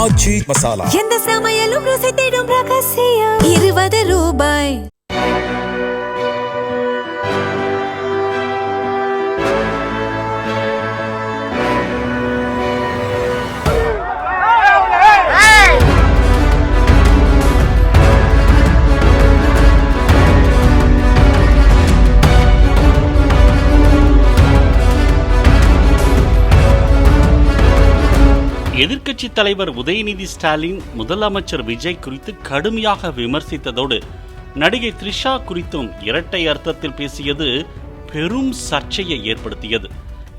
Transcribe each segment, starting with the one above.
ஆச்சி மசாலா எந்த சமையலும் ருசி தேடும் ரகசியம் 20 ரூபாய். எதிர்க்கட்சித் தலைவர் உதயநிதி ஸ்டாலின் முதலமைச்சர் விஜய் குறித்து கடுமையாக விமர்சித்ததோடு நடிகை த்ரிஷா குறித்தும் இரட்டை அர்த்தத்தில் பேசியது பெரும் சர்ச்சையை ஏற்படுத்தியது.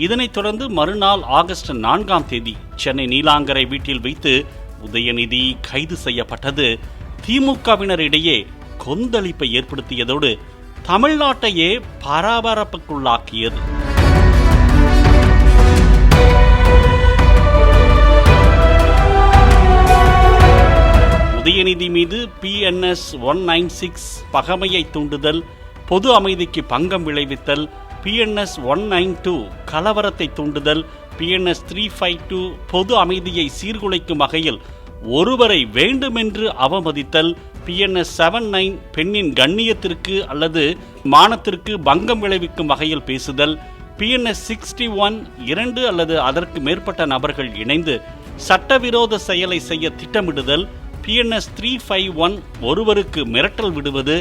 இதனைத் தொடர்ந்து மறுநாள் ஆகஸ்ட் 4ஆம் தேதி சென்னை நீலாங்கரை வீட்டில் வைத்து உதயநிதி கைது செய்யப்பட்டது திமுகவினரிடையே கொந்தளிப்பை ஏற்படுத்தியதோடு தமிழ்நாட்டையே பரபரப்புக்குள்ளாக்கியது. உதயநிதி மீது PNS 196 பகைமையை தூண்டுதல், பொது அமைதிக்கு பங்கம் விளைவித்தல், PNS 192 கலவரத்தை தூண்டுதல், PNS 352 பொது அமைதியை சீர்குலைக்கும் வகையில் ஒருவரை வேண்டுமென்று அவமதித்தல், PNS 79 பெண்ணின் கண்ணியத்திற்கு அல்லது மானத்திற்கு பங்கம் விளைவிக்கும் வகையில் பேசுதல், PNS 61 2 அல்லது அதற்கு மேற்பட்ட நபர்கள் இணைந்து சட்டவிரோத செயலை செய்ய திட்டமிடுதல், PNS 351 ஒருவருக்கு மிரட்டல் விடுவது,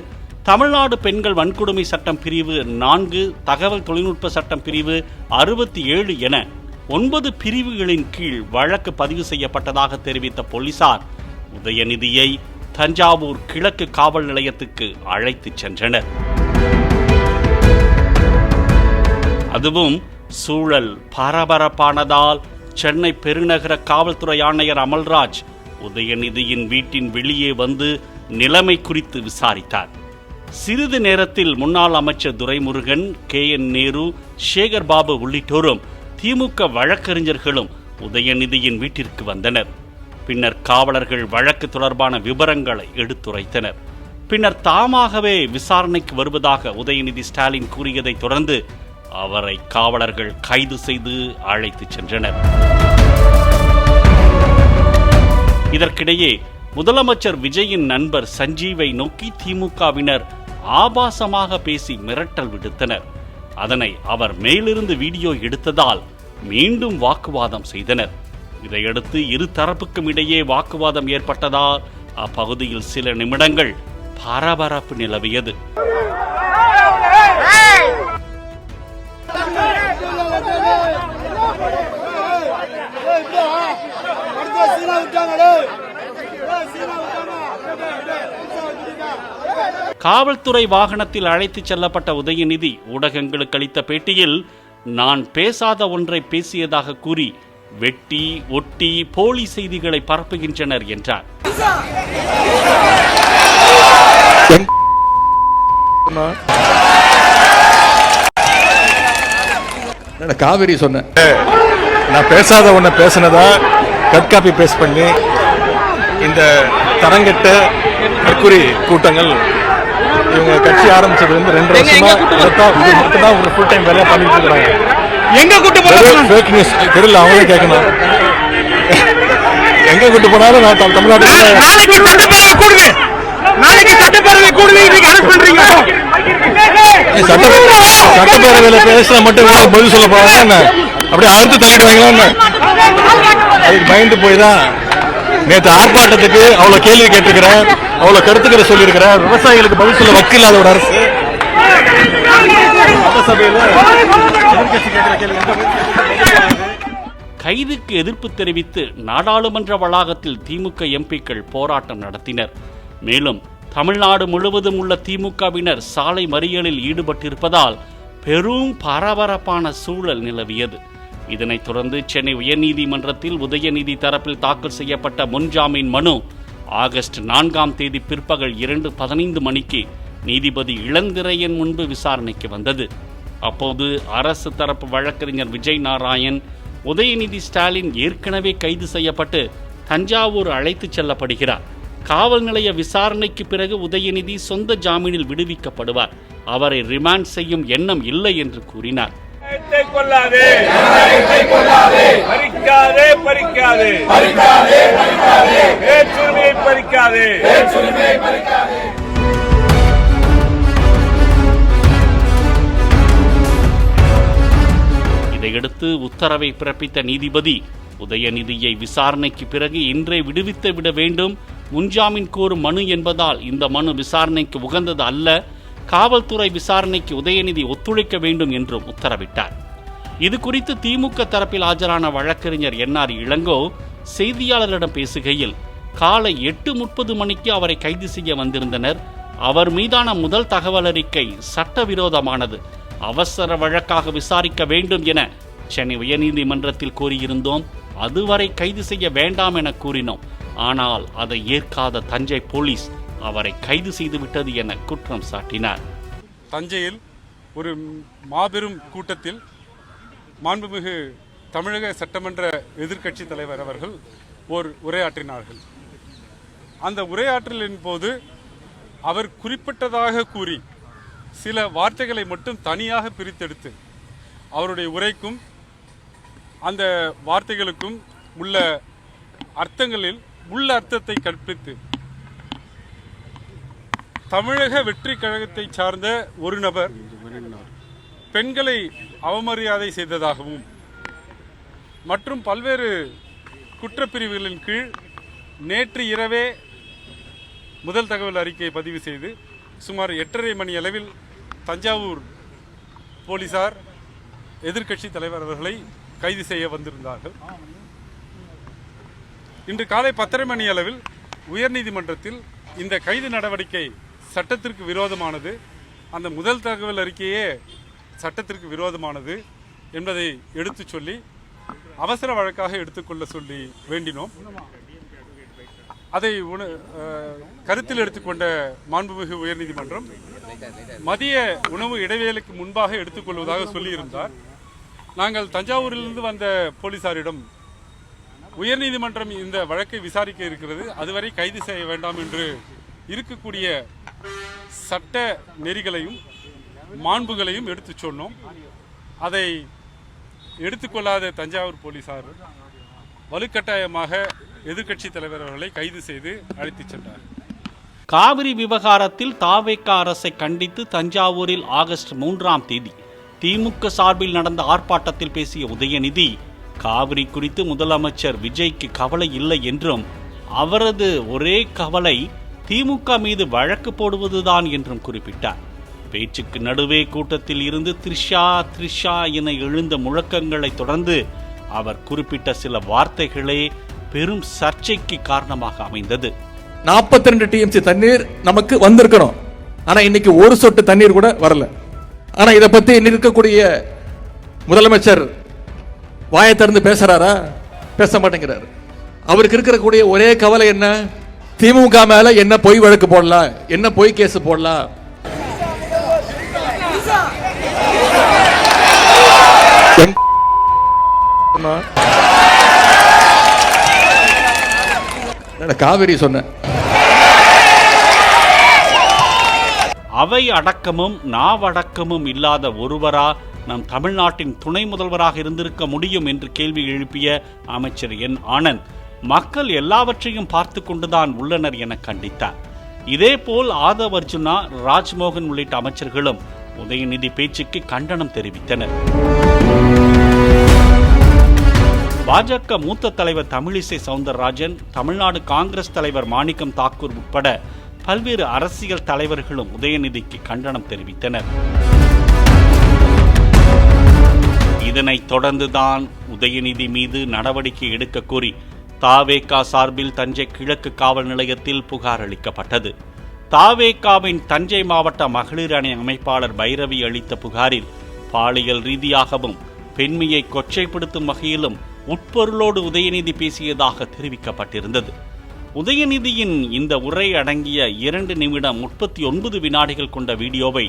தமிழ்நாடு பெண்கள் வன்கொடுமை சட்டம் பிரிவு 4, தகவல் தொழில்நுட்ப சட்டம் பிரிவு 67 என 9 பிரிவுகளின் கீழ் வழக்கு பதிவு செய்யப்பட்டதாக தெரிவித்த போலீசார் உதயநிதியை தஞ்சாவூர் கிழக்கு காவல் நிலையத்துக்கு அழைத்துச் சென்றனர். அதுவும் சூழல் பரபரப்பானதால் சென்னை பெருநகர காவல்துறை ஆணையர் அமல்ராஜ் உதயநிதியின் வீட்டின் வெளியே வந்து நிலைமை குறித்து விசாரித்தார். சிறிது நேரத்தில் முன்னாள் அமைச்சர் துரைமுருகன், KN நேரு, சேகர் பாபு உள்ளிட்டோரும் திமுக வழக்கறிஞர்களும் உதயநிதியின் வீட்டிற்கு வந்தனர். பின்னர் காவலர்கள் வழக்கு தொடர்பான விவரங்களை எடுத்துரைத்தனர். பின்னர் தாமாகவே விசாரணைக்கு வருவதாக உதயநிதி ஸ்டாலின் கூறியதை தொடர்ந்து அவரை காவலர்கள் கைது செய்து அழைத்துச் சென்றனர். இதற்கிடையே முதலமைச்சர் விஜயின் நண்பர் சஞ்சீவை நோக்கி திமுகவினர் ஆபாசமாக பேசி மிரட்டல் விடுத்தனர். அதனை அவர் மேலிருந்து வீடியோ எடுத்ததால் மீண்டும் வாக்குவாதம் செய்தனர். இதையடுத்து இரு தரப்புக்கும் இடையே வாக்குவாதம் ஏற்பட்டதால் அப்பகுதியில் சில நிமிடங்கள் பரபரப்பு நிலவியது. காவல்துறை வாகனத்தில் அழைத்துச் செல்லப்பட்ட உதயநிதி ஊடகங்களுக்கு அளித்த பேட்டியில் நான் பேசாத ஒன்றை பேசியதாக கூறி வெட்டி ஒட்டி போலி செய்திகளை பரப்புகின்றனர் என்றார். காவிரி சொன்ன நான் பேசாத ஒன்ன பேசினதா கட் காப்பி பேஸ்ட் பண்ணி இந்த தரங்கெட்ட தற்கொலை கூட்டங்கள் இவங்க கட்சி ஆரம்பிச்சது வந்து 2 வருஷமா மட்டும்தான் ஒரு ஃபுல் டைம் வேலையா பண்ணிட்டு இருக்காங்க. எங்க கூட்டு போனாலும் ஃபேக் நியூஸ் தெரியல, அவங்களே கேட்கணும். எங்க கூட்டு போனாலும் நான் தமிழ்நாட்டுல சட்டப்பேரவையில பேசுற மட்டும் பதில் சொல்ல போறாங்க, அப்படியே அறுத்து தள்ளிடுவாங்களா? அதுக்கு பயந்து போய் தான் நேற்று ஆர்ப்பாட்டத்துக்கு அவ்வளவு கேள்வி கேட்டிருக்கிறேன், அவ்வளவு கருத்துக்களை சொல்லியிருக்கிறேன். விவசாயிகளுக்கு பதில் சொல்ல வக்கு இல்லாத ஒரு அரசு கைதுக்கு எதிர்ப்பு தெரிவித்து நாடாளுமன்ற வளாகத்தில் திமுக எம்பிக்கள் போராட்டம் நடத்தினர். மேலும் தமிழ்நாடு முழுவதும் உள்ள திமுகவினர் சாலை மறியலில் ஈடுபட்டிருப்பதால் பெரும் பரபரப்பான சூழல் நிலவியது. இதனைத் தொடர்ந்து சென்னை உயர்நீதிமன்றத்தில் உதயநிதி தரப்பில் தாக்கல் செய்யப்பட்ட முன்ஜாமீன் மனு ஆகஸ்ட் 4ஆம் தேதி பிற்பகல் 2:15 மணிக்கு நீதிபதி இளந்திரையன் முன்பு விசாரணைக்கு வந்தது. அப்போது அரசு தரப்பு வழக்கறிஞர் விஜய் நாராயண் உதயநிதி ஸ்டாலின் ஏற்கனவே கைது செய்யப்பட்டு தஞ்சாவூர் அழைத்துச் செல்லப்படுகிறார், காவல் நிலைய விசாரணைக்கு பிறகு உதயநிதி சொந்த ஜாமீனில் விடுவிக்கப்படுவார், அவரை ரிமாண்ட் செய்யும் எண்ணம் இல்லை என்று கூறினார். கொள்ளாதே பறிக்காதே பறிக்காதே பேச்சுரிமையை பறிக்காதே. இதையடுத்து உத்தரவை பிறப்பித்த நீதிபதி உதயநிதியை விசாரணைக்கு பிறகு இன்றே விடுவித்து விட வேண்டும். முன்ஜாமீன் கோரும் மனு என்பதால் இந்த மனு விசாரணைக்கு உகந்தது அல்ல. காவல்துறை விசாரணைக்கு உதயநிதி ஒத்துழைக்க வேண்டும் என்றும் உத்தரவிட்டார். இது குறித்து திமுக தரப்பில் ஆஜரான வழக்கறிஞர் NR இளங்கோ செய்தியாளர்களிடம் பேசுகையில், காலை 8:30 மணிக்கு அவரை கைது செய்ய வந்திருந்தனர். அவர் மீதான முதல் தகவல் அறிக்கை சட்டவிரோதமானது, அவசர வழக்காக விசாரிக்க வேண்டும் என சென்னை உயர்நீதிமன்றத்தில் கோரியிருந்தோம். அதுவரை கைது செய்ய வேண்டாம் என கூறினோம். ஆனால் அதை ஏற்காத தஞ்சை போலீஸ் அவரை கைது செய்துவிட்டது என குற்றம் சாட்டினார். தஞ்சையில் ஒரு மாபெரும் கூட்டத்தில் மாண்புமிகு தமிழக சட்டமன்ற எதிர்க்கட்சி தலைவர் அவர்கள் ஒரு உரையாற்றினார்கள். அந்த உரையாற்றலின் போது அவர் குறிப்பிட்டதாக கூறி சில வார்த்தைகளை மட்டும் தனியாக பிரித்தெடுத்து அவருடைய உரைக்கும் அந்த வார்த்தைகளுக்கும் உள்ள அர்த்தங்களில் உள்ள அர்த்தத்தை கற்பித்து தமிழக வெற்றி கழகத்தை சார்ந்த ஒரு நபர் பெண்களை அவமரியாதை செய்ததாகவும் மற்றும் பல்வேறு குற்றப்பிரிவுகளின் கீழ் நேற்று இரவே முதல் தகவல் அறிக்கையை பதிவு செய்து சுமார் 8:30 மணி அளவில் தஞ்சாவூர் போலீசார் எதிர்க்கட்சி தலைவர் அவர்களை கைது செய்ய வந்திருந்தார்கள். இன்று காலை 10:30 மணி அளவில் உயர்நீதிமன்றத்தில் இந்த கைது நடவடிக்கை சட்டத்திற்கு விரோதமானது, அந்த முதல் தகவல் அறிக்கையே சட்டத்திற்கு விரோதமானது என்பதை எடுத்து சொல்லி அவசர வழக்காக எடுத்துக்கொள்ள சொல்லி வேண்டினோம். அதை கருத்தில் எடுத்துக்கொண்ட மாண்புமிகு உயர்நீதிமன்றம் மதிய உணவு இடைவேளைக்கு முன்பாக எடுத்துக்கொள்வதாக சொல்லியிருந்தார். நாங்கள் தஞ்சாவூரிலிருந்து வந்த போலீசாரிடம் உயர்நீதிமன்றம் இந்த வழக்கை விசாரிக்க இருக்கிறது, அதுவரை கைது செய்ய வேண்டாம் என்று இருக்கக்கூடிய சட்ட நெறிகளையும் மாண்புகளையும் எடுத்து சொன்னோம். அதை எடுத்துக்கொள்ளாத தஞ்சாவூர் போலீசார் வலுக்கட்டாயமாக எதிர்க்கட்சி தலைவர் அவர்களை கைது செய்து அழைத்துச் சென்றார். காவிரி விவகாரத்தில் தாவேகா அரசை கண்டித்து தஞ்சாவூரில் ஆகஸ்ட் 3ஆம் தேதி திமுக சார்பில் நடந்த ஆர்ப்பாட்டத்தில் பேசிய உதயநிதி, காவிரி குறித்து முதலமைச்சர் விஜய்க்கு கவலை இல்லை என்றும் அவரது ஒரே கவலை திமுக மீது வழக்கு போடுவதுதான் என்றும் குறிப்பிட்டார். பேச்சுக்கு நடுவே கூட்டத்தில் இருந்து த்ரிஷா என எழுந்த முழக்கங்களை தொடர்ந்து அவர் குறிப்பிட்ட சில வார்த்தைகளே பெரும் சர்ச்சைக்கு காரணமாக அமைந்தது. 42 TMC தண்ணீர் நமக்கு வந்திருக்கணும், ஆனா இன்னைக்கு ஒரு சொட்டு தண்ணீர் கூட வரல. ஆனா இதை பத்தி இருக்கக்கூடிய முதலமைச்சர் வாயை திறந்து பேசுறாரா? பேச மாட்டேங்கிறார். அவருக்கு இருக்கக்கூடிய ஒரே கவலை என்ன? திமுக மேல என்ன பொய் வழக்கு போடலாம், என்ன பொய் கேஸ் போடலாம். காவிரி சொன்ன அவை அடக்கமும் நாவடக்கமும் இல்லாத ஒருவரா நம் தமிழ்நாட்டின் துணை முதல்வராக இருந்திருக்க முடியும் என்று கேள்வி எழுப்பிய அமைச்சர் ஆனந்த், மக்கள் எல்லாவற்றையும் பார்த்து கொண்டுதான் உள்ளனர் என கண்டித்தார். இதேபோல் ஆதவ் அர்ஜுனா, ராஜ்மோகன் உள்ளிட்ட அமைச்சர்களும் உதயநிதி பேச்சுக்கு கண்டனம் தெரிவித்தனர். பாஜக மூத்த தலைவர் தமிழிசை சவுந்தரராஜன், தமிழ்நாடு காங்கிரஸ் தலைவர் மாணிக்கம் தாக்கூர் உட்பட பல்வேறு அரசியல் தலைவர்களும் உதயநிதிக்கு கண்டனம் தெரிவித்தனர். இதனைத் தொடர்ந்துதான் உதயநிதி மீது நடவடிக்கை எடுக்க கோரி தாவேகா சார்பில் தஞ்சை கிழக்கு காவல் நிலையத்தில் புகார் அளிக்கப்பட்டது. தாவேகாவின் தஞ்சை மாவட்ட மகளிர் அணி அமைப்பாளர் பைரவி அளித்த புகாரில் பாலியல் ரீதியாகவும் பெண்மையை கொச்சைப்படுத்தும் வகையிலும் உட்பொருளோடு உதயநிதி பேசியதாக தெரிவிக்கப்பட்டிருந்தது. உதயநிதியின் இந்த உரை அடங்கிய 2 நிமிடம் 39 வினாடிகள் கொண்ட வீடியோவை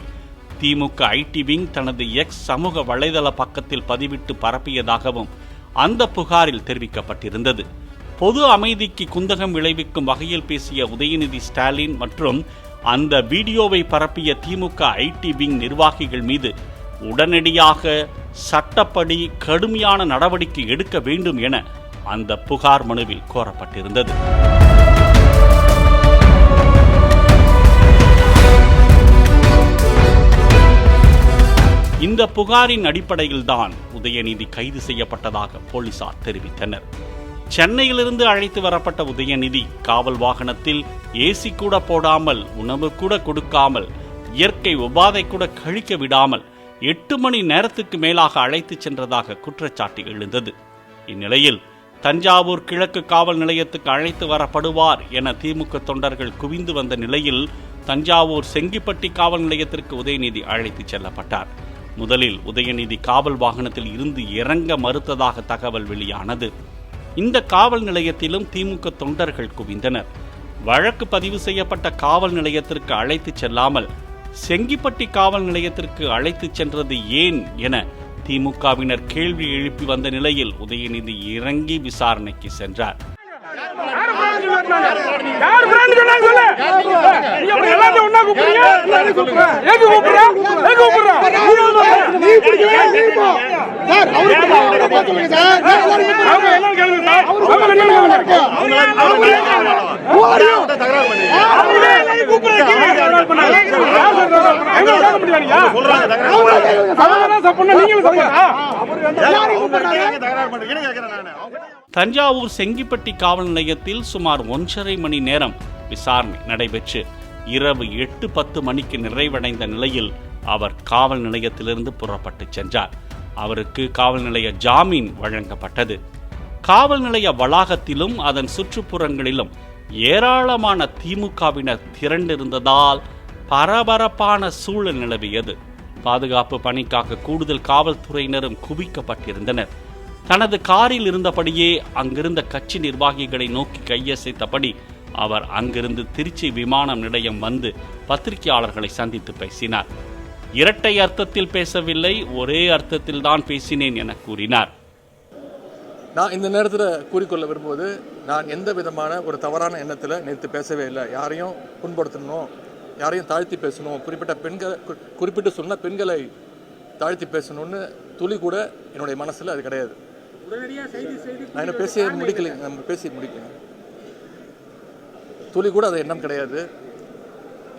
திமுக ஐடி விங் தனது எக்ஸ் சமூக வலைதள பக்கத்தில் பதிவிட்டு பரப்பியதாகவும் அந்த புகாரில் தெரிவிக்கப்பட்டிருந்தது. பொது அமைதிக்கு குந்தகம் விளைவிக்கும் வகையில் பேசிய உதயநிதி ஸ்டாலின் மற்றும் அந்த வீடியோவை பரப்பிய திமுக ஐடி விங் நிர்வாகிகள் மீது உடனடியாக சட்டப்படி கடுமையான நடவடிக்கை எடுக்க வேண்டும் என அந்த புகார் மனுவில் கோரப்பட்டிருந்தது. இந்த புகாரின் அடிப்படையில்தான் உதயநிதி கைது செய்யப்பட்டதாக போலீசார் தெரிவித்தனர். சென்னையிலிருந்து அழைத்து வரப்பட்ட உதயநிதி காவல் வாகனத்தில் ஏசி கூட போடாமல், உணவு கூட கொடுக்காமல், இயற்கை உபாதை கூட கழிக்க விடாமல் 8 மணி நேரத்துக்கு மேலாக அழைத்து சென்றதாக குற்றச்சாட்டு எழுந்தது. இந்நிலையில் தஞ்சாவூர் கிழக்கு காவல் நிலையத்துக்கு அழைத்து வரப்படுவார் என திமுக தொண்டர்கள் குவிந்து வந்த நிலையில் தஞ்சாவூர் செங்கிப்பட்டி காவல் நிலையத்திற்கு உதயநிதி அழைத்து செல்லப்பட்டார். முதலில் உதயநிதி காவல் வாகனத்தில் இருந்து இறங்க மறுத்ததாக தகவல் வெளியானது. இந்த காவல் நிலையத்திலும் திமுக தொண்டர்கள் குவிந்தனர். வழக்கு பதிவு செய்யப்பட்ட காவல் நிலையத்திற்கு அழைத்து செல்லாமல் செங்கிப்பட்டி காவல் நிலையத்திற்கு அழைத்து சென்றது ஏன் என திமுகவினர் கேள்வி எழுப்பி வந்த நிலையில் உதயநிதி இறங்கி விசாரணைக்கு சென்றார். தஞ்சாவூர் செங்கிப்பட்டி காவல் நிலையத்தில் சுமார் 1.5 மணி நேரம் விசாரணை நடைபெற்று இரவு 8:10 மணிக்கு நிறைவடைந்த நிலையில் அவர் காவல் நிலையத்திலிருந்து புறப்பட்டு சென்றார். அவருக்கு காவல் நிலைய ஜாமீன் வழங்கப்பட்டது. காவல் நிலைய வளாகத்திலும் அதன் சுற்றுப்புறங்களிலும் ஏராளமான திமுகவினர் திரண்டிருந்ததால் பரபரப்பான சூழல் நிலவியது. பாதுகாப்பு பணிக்காக கூடுதல் காவல்துறையினரும் குவிக்கப்பட்டிருந்தனர். தனது காரில் இருந்தபடியே அங்கிருந்த கட்சி நிர்வாகிகளை நோக்கி கையசைத்தபடி அவர் அங்கிருந்து திருச்சி விமான நிலையம் வந்து பத்திரிகையாளர்களை சந்தித்து பேசினார். இரட்டை அர்த்தத்தில் பேசவில்லை, ஒரே அர்த்தத்தில் தான் பேசினேன் என கூறினார். நான் இந்த நேரத்தில் கூறிக்கொள்ள விரும்புவது, நான் எந்த விதமான ஒரு தவறான எண்ணத்தில் நேற்று பேசவே இல்லை. யாரையும் புண்படுத்தணும், யாரையும் தாழ்த்தி பேசணும், குறிப்பிட்டு சொன்ன பெண்களை தாழ்த்தி பேசணும்னு துளி கூட என்னுடைய மனசில் அது கிடையாது. நான் என்ன பேசி முடிக்கல. துளி கூட அது எண்ணம் கிடையாது.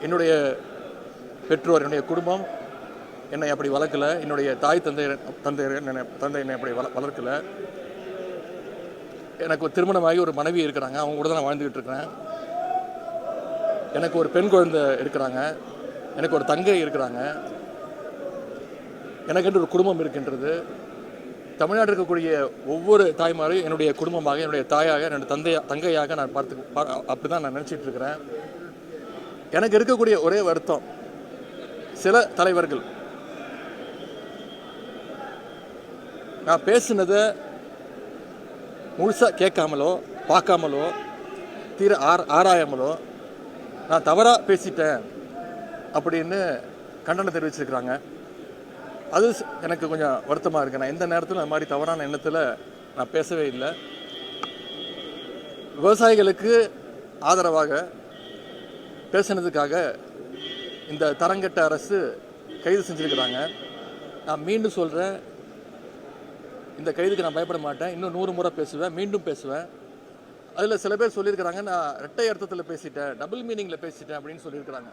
என்னுடைய பெற்றோர், என்னுடைய குடும்பம் என்னை அப்படி வளர்க்கல. என்னுடைய தாய் தந்தை என்னை அப்படி வளர்க்கல. எனக்கு ஒரு திருமணமாகி ஒரு மனைவி இருக்கிறாங்க, அவங்க கூட தான் நான் வாழ்ந்துக்கிட்டு இருக்கிறேன். எனக்கு ஒரு பெண் குழந்தை இருக்கிறாங்க, எனக்கு ஒரு தங்கை இருக்கிறாங்க, எனக்கென்று ஒரு குடும்பம் இருக்கின்றது. தமிழ்நாட்டில் இருக்கக்கூடிய ஒவ்வொரு தாய்மாரையும் என்னுடைய குடும்பமாக, என்னுடைய தாயாக, என்னுடைய தங்கையாக நான் அப்படி தான் நான் நினச்சிட்டு இருக்கிறேன். எனக்கு இருக்கக்கூடிய ஒரே வருத்தம், சில தலைவர்கள் நான் பேசினதை முழுசாக கேட்காமலோ பார்க்காமலோ ஆராயாமலோ நான் தவறாக பேசிட்டேன் அப்படின்னு கண்டனம் தெரிவிச்சிருக்கிறாங்க. அது எனக்கு கொஞ்சம் வருத்தமாக இருக்குது. நான் எந்த நேரத்திலும் அது மாதிரி தவறான எண்ணத்தில் நான் பேசவே இல்லை. விவசாயிகளுக்கு ஆதரவாக பேசினதுக்காக இந்த தரங்கெட்ட அரசு கைது செஞ்சுருக்கிறாங்க. நான் மீண்டும் சொல்கிறேன், இந்த கைதுக்கு நான் பயப்பட மாட்டேன். இன்னும் 100 முறை பேசுவேன், மீண்டும் பேசுவேன். அதில் சில பேர் சொல்லியிருக்கிறாங்க, நான் இரட்டை அர்த்தத்தில் பேசிட்டேன், டபுள் மீனிங்கில் பேசிட்டேன் அப்படின்னு சொல்லியிருக்கிறாங்க.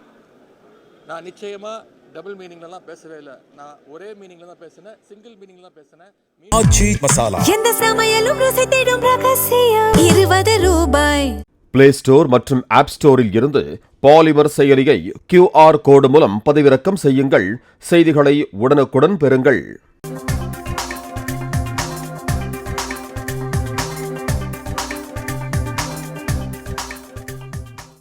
நான் நிச்சயமாக டபுள் மீனிங்லாம் பேசவே இல்லை. நான் ஒரே மீனிங்ல தான் பேசினேன், சிங்கிள் மீனிங்ல தான் பேசினேன். ஆச்சி மசாலா எந்த சமையலும் ருசி தேடும் ரகசியம் 20 ரூபாய். பிளே ஸ்டோர் மற்றும் ஆப் ஸ்டோரில் இருந்து பாலிமர் செயலியை QR கோடு மூலம் பதிவிறக்கம் செய்யுங்கள். செய்திகளை உடனுக்குடன் பெறுங்கள்.